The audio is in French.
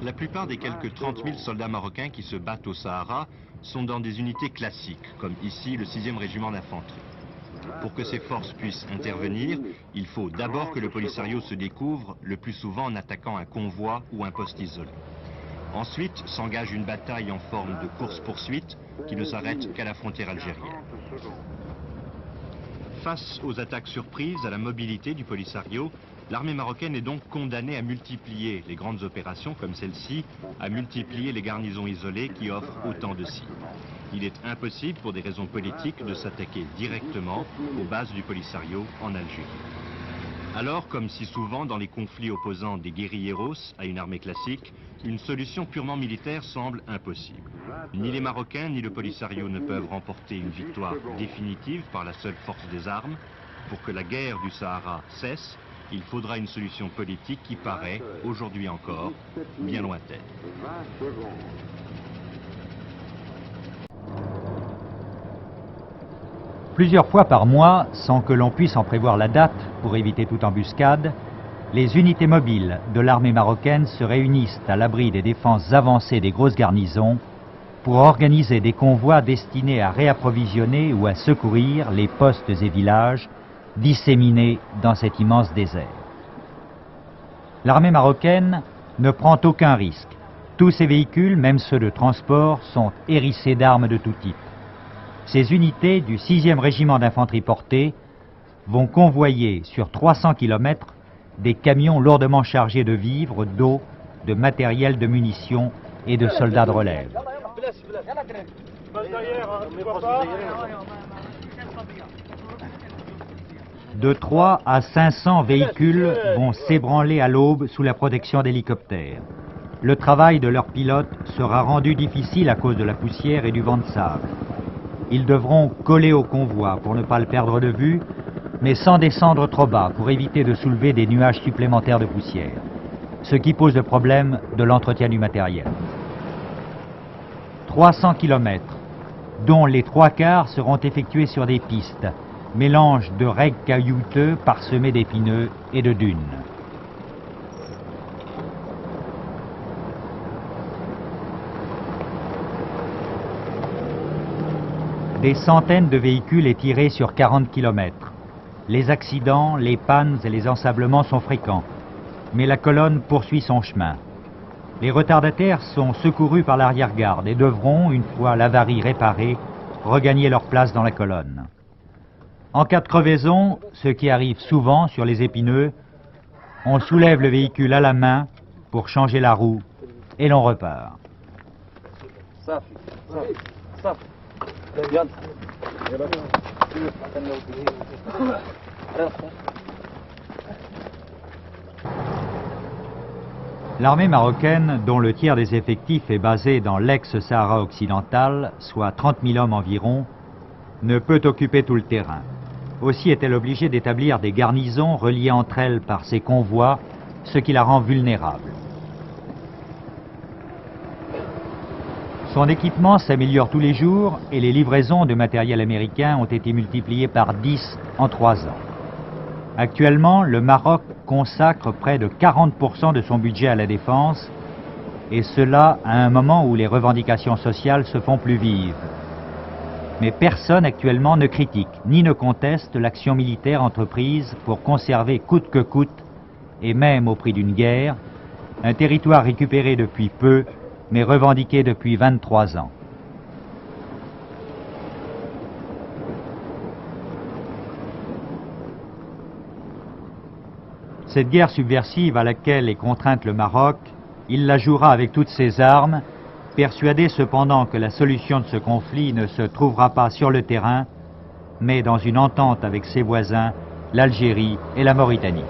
La plupart des quelques 30 000 soldats marocains qui se battent au Sahara sont dans des unités classiques, comme ici le 6e régiment d'infanterie. Pour que ces forces puissent intervenir, il faut d'abord que le Polisario se découvre, le plus souvent en attaquant un convoi ou un poste isolé. Ensuite s'engage une bataille en forme de course-poursuite qui ne s'arrête qu'à la frontière algérienne. Face aux attaques surprises, à la mobilité du Polisario, l'armée marocaine est donc condamnée à multiplier les grandes opérations comme celle-ci, à multiplier les garnisons isolées qui offrent autant de cibles. Il est impossible pour des raisons politiques de s'attaquer directement aux bases du Polisario en Algérie. Alors, comme si souvent dans les conflits opposant des guérilleros à une armée classique, une solution purement militaire semble impossible. Ni les Marocains ni le Polisario ne peuvent remporter une victoire définitive par la seule force des armes. Pour que la guerre du Sahara cesse, il faudra une solution politique qui paraît, aujourd'hui encore, bien lointaine. Plusieurs fois par mois, sans que l'on puisse en prévoir la date pour éviter toute embuscade, les unités mobiles de l'armée marocaine se réunissent à l'abri des défenses avancées des grosses garnisons pour organiser des convois destinés à réapprovisionner ou à secourir les postes et villages disséminés dans cet immense désert. L'armée marocaine ne prend aucun risque. Tous ces véhicules, même ceux de transport, sont hérissés d'armes de tout type. Ces unités du 6e régiment d'infanterie portée vont convoyer sur 300 km des camions lourdement chargés de vivres, d'eau, de matériel, de munitions et de soldats de relève. De 3 à 500 véhicules vont s'ébranler à l'aube sous la protection d'hélicoptères. Le travail de leurs pilotes sera rendu difficile à cause de la poussière et du vent de sable. Ils devront coller au convoi pour ne pas le perdre de vue, mais sans descendre trop bas pour éviter de soulever des nuages supplémentaires de poussière, ce qui pose le problème de l'entretien du matériel. 300 km, dont les 3/4 seront effectués sur des pistes, mélange de raies caillouteux parsemés d'épineux et de dunes. Des centaines de véhicules étirés sur 40 km. Les accidents, les pannes et les ensablements sont fréquents, mais la colonne poursuit son chemin. Les retardataires sont secourus par l'arrière-garde et devront, une fois l'avarie réparée, regagner leur place dans la colonne. En cas de crevaison, ce qui arrive souvent sur les épineux, on soulève le véhicule à la main pour changer la roue et l'on repart. L'armée marocaine, dont le tiers des effectifs est basé dans l'ex-Sahara occidental, soit 30 000 hommes environ, ne peut occuper tout le terrain. Aussi est-elle obligée d'établir des garnisons reliées entre elles par ces convois, ce qui la rend vulnérable. Son équipement s'améliore tous les jours et les livraisons de matériel américain ont été multipliées par 10 en 3 ans. Actuellement, le Maroc consacre près de 40% de son budget à la défense, et cela à un moment où les revendications sociales se font plus vives. Mais personne actuellement ne critique ni ne conteste l'action militaire entreprise pour conserver coûte que coûte, et même au prix d'une guerre, un territoire récupéré depuis peu, mais revendiqué depuis 23 ans. Cette guerre subversive à laquelle est contrainte le Maroc, il la jouera avec toutes ses armes, persuadé cependant que la solution de ce conflit ne se trouvera pas sur le terrain, mais dans une entente avec ses voisins, l'Algérie et la Mauritanie.